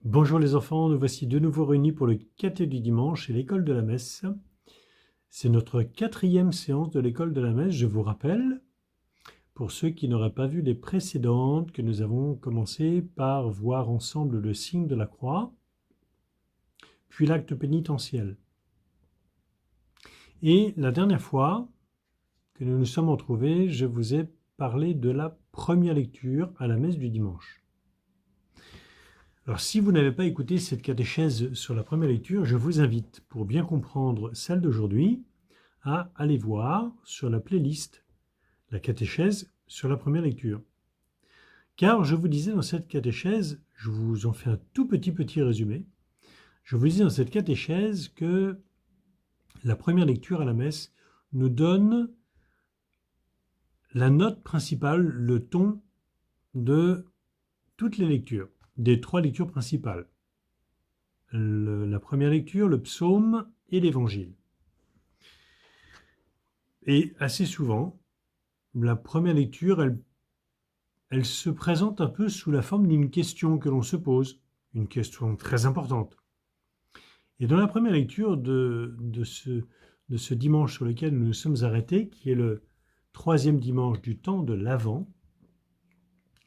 Bonjour les enfants, nous voici de nouveau réunis pour le caté du dimanche et l'école de la messe. C'est notre 4e séance de l'école de la messe, je vous rappelle, pour ceux qui n'auraient pas vu les précédentes, que nous avons commencé par voir ensemble le signe de la croix, puis l'acte pénitentiel. Et la dernière fois que nous nous sommes retrouvés, je vous ai parlé de la première lecture à la messe du dimanche. Alors, si vous n'avez pas écouté cette catéchèse sur la première lecture, je vous invite, pour bien comprendre celle d'aujourd'hui, à aller voir sur la playlist la catéchèse sur la première lecture. Car je vous disais dans cette catéchèse, je vous en fais un tout petit résumé, je vous disais dans cette catéchèse que la première lecture à la messe nous donne la note principale, le ton de toutes les lectures, des 3 lectures principales. La première lecture, le psaume et l'évangile. Et assez souvent, la première lecture, elle se présente un peu sous la forme d'une question que l'on se pose, une question très importante. Et dans la première lecture de ce dimanche sur lequel nous nous sommes arrêtés, qui est le 3e dimanche du temps de l'Avent,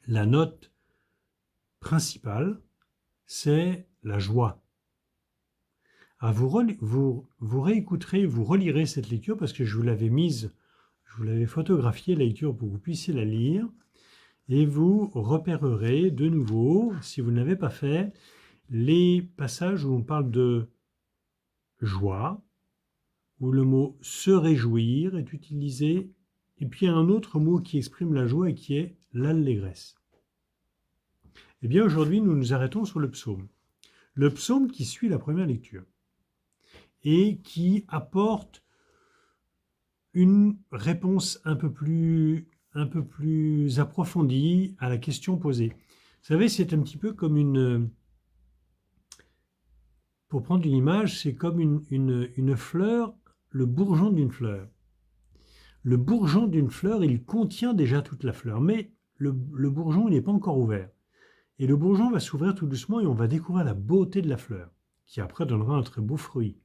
la note principale, c'est la joie. Alors vous réécouterez, vous relirez cette lecture parce que je vous l'avais photographiée la lecture pour que vous puissiez la lire, et vous repérerez de nouveau, si vous ne l'avez pas fait, les passages où on parle de joie, où le mot se réjouir est utilisé, et puis un autre mot qui exprime la joie et qui est l'allégresse. Eh bien aujourd'hui nous nous arrêtons sur le psaume qui suit la première lecture et qui apporte une réponse un peu plus approfondie à la question posée. Vous savez, c'est un petit peu comme pour prendre une image, c'est comme une fleur, le bourgeon d'une fleur. Le bourgeon d'une fleur, il contient déjà toute la fleur, mais le bourgeon, il n'est pas encore ouvert. Et le bourgeon va s'ouvrir tout doucement et on va découvrir la beauté de la fleur, qui après donnera un très beau fruit.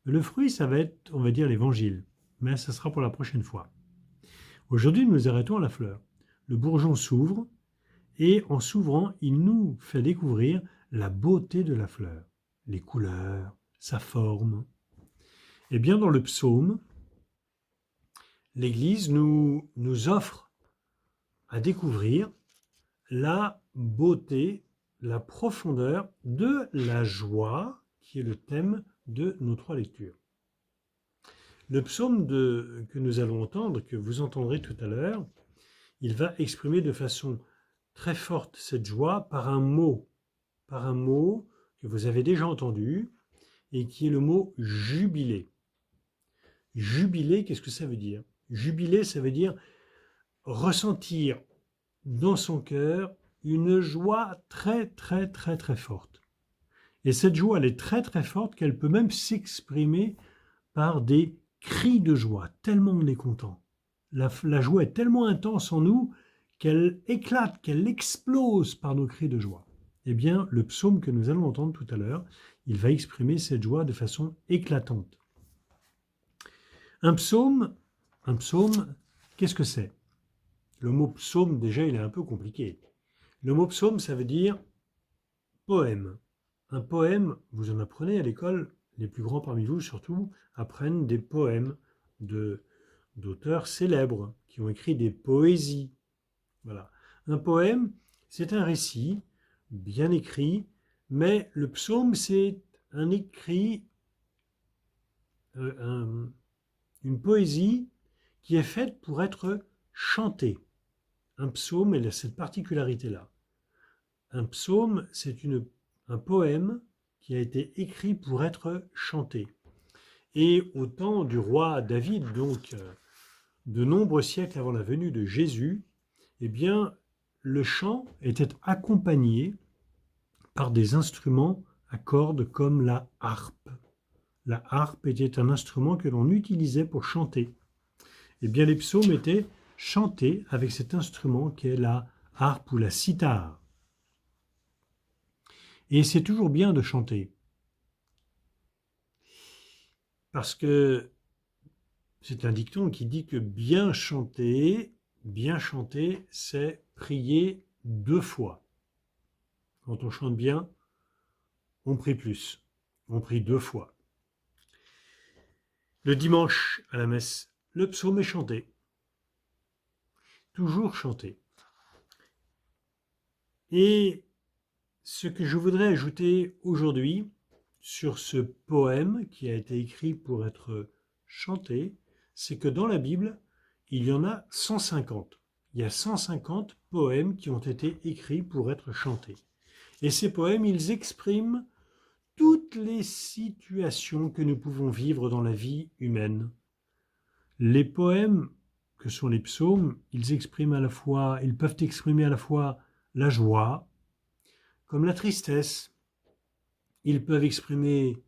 Le fruit, ça va être, on va dire, l'évangile, mais ça sera pour la prochaine fois. Aujourd'hui, nous nous arrêtons à la fleur. Le bourgeon s'ouvre et en s'ouvrant, il nous fait découvrir la beauté de la fleur, les couleurs, sa forme. Et bien dans le psaume, l'Église nous offre à découvrir la beauté, la profondeur de la joie, qui est le thème de nos 3 lectures. Le psaume que nous allons entendre, que vous entendrez tout à l'heure, il va exprimer de façon très forte cette joie par un mot que vous avez déjà entendu et qui est le mot jubilé. Jubilé, qu'est-ce que ça veut dire? Jubilé, ça veut dire ressentir dans son cœur une joie très forte. Et cette joie, elle est très forte qu'elle peut même s'exprimer par des cris de joie, tellement on est content. La joie est tellement intense en nous qu'elle éclate, qu'elle explose par nos cris de joie. Eh bien, le psaume que nous allons entendre tout à l'heure, il va exprimer cette joie de façon éclatante. Un psaume, qu'est-ce que c'est? Le mot psaume, déjà, il est un peu compliqué. Le mot psaume, ça veut dire poème. Un poème, vous en apprenez à l'école, les plus grands parmi vous surtout, apprennent des poèmes d'auteurs célèbres qui ont écrit des poésies. Voilà. Un poème, c'est un récit bien écrit, mais le psaume, c'est un écrit, une poésie qui est faite pour être chantée. Un psaume, il a cette particularité-là. Un psaume, c'est un poème qui a été écrit pour être chanté. Et au temps du roi David, donc de nombreux siècles avant la venue de Jésus, eh bien, le chant était accompagné par des instruments à cordes comme la harpe. La harpe était un instrument que l'on utilisait pour chanter. Eh bien, les psaumes étaient chantés avec cet instrument qu'est la harpe ou la cithare. Et c'est toujours bien de chanter. Parce que c'est un dicton qui dit que bien chanter, c'est prier 2 fois. Quand on chante bien, on prie plus. On prie 2 fois. Le dimanche à la messe, le psaume est chanté. Toujours chanté. Et ce que je voudrais ajouter aujourd'hui sur ce poème qui a été écrit pour être chanté, c'est que dans la Bible, il y en a 150. Il y a 150 poèmes qui ont été écrits pour être chantés. Et ces poèmes, ils expriment toutes les situations que nous pouvons vivre dans la vie humaine. Les poèmes, que sont les psaumes, ils peuvent exprimer à la fois la joie, comme la tristesse. Ils peuvent exprimer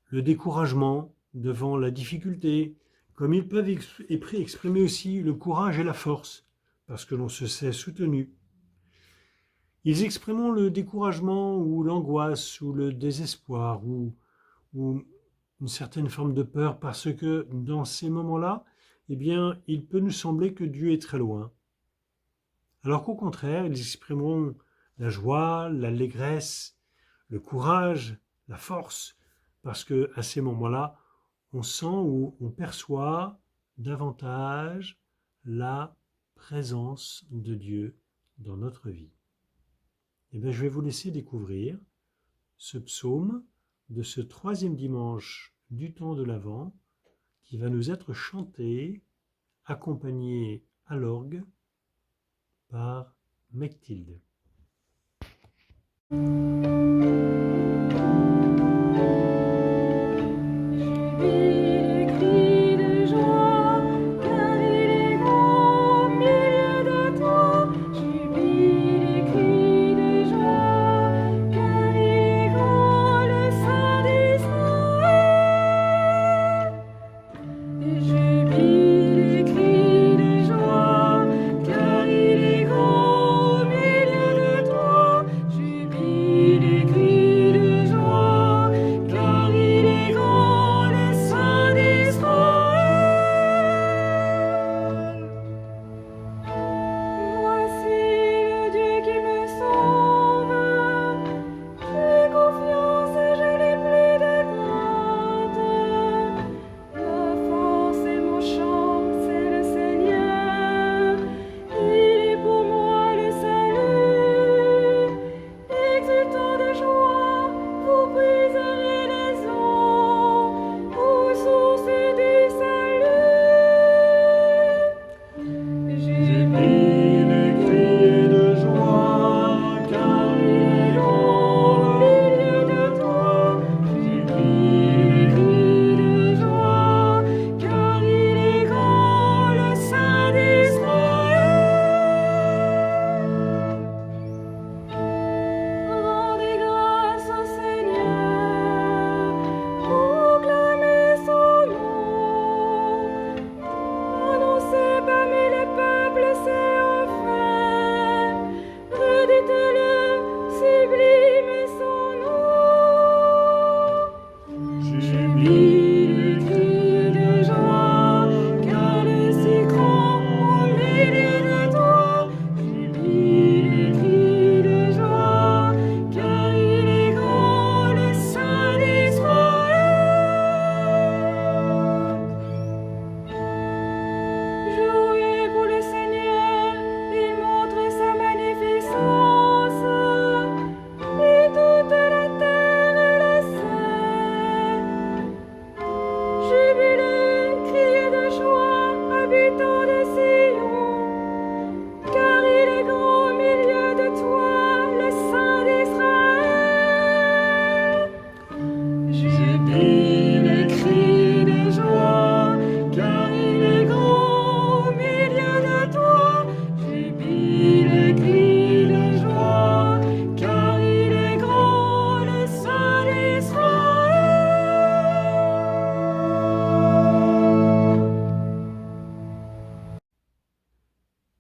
le découragement devant la difficulté, comme ils peuvent exprimer aussi le courage et la force, parce que l'on se sait soutenu. Ils expriment le découragement ou l'angoisse ou le désespoir ou une certaine forme de peur, parce que dans ces moments-là, eh bien, il peut nous sembler que Dieu est très loin. Alors qu'au contraire, ils exprimeront la joie, l'allégresse, le courage, la force, parce que à ces moments-là, on sent ou on perçoit davantage la présence de Dieu dans notre vie. Eh bien, je vais vous laisser découvrir ce psaume de ce 3e dimanche du temps de l'Avent qui va nous être chanté, accompagné à l'orgue par Mechtilde.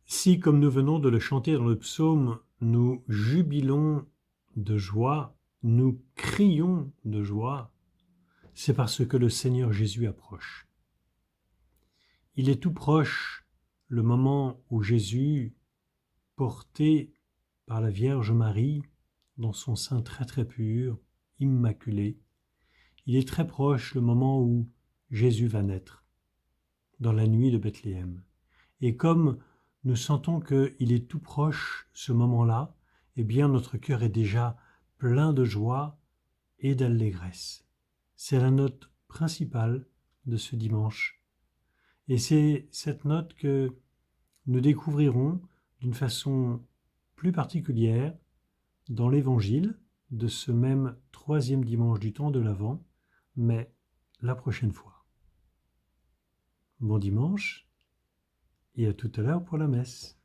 Si, comme nous venons de le chanter dans le psaume, nous jubilons de joie, nous crions de joie, c'est parce que le Seigneur Jésus approche. Il est tout proche le moment où Jésus, porté par la Vierge Marie, dans son sein très très pur, immaculé, il est très proche le moment où Jésus va naître, dans la nuit de Bethléem. Et comme nous sentons qu'il est tout proche ce moment-là, eh bien notre cœur est déjà plein de joie et d'allégresse. C'est la note principale de ce dimanche. Et c'est cette note que nous découvrirons d'une façon plus particulière dans l'Évangile de ce même 3e dimanche du temps de l'Avent, mais la prochaine fois. Bon dimanche et à tout à l'heure pour la messe.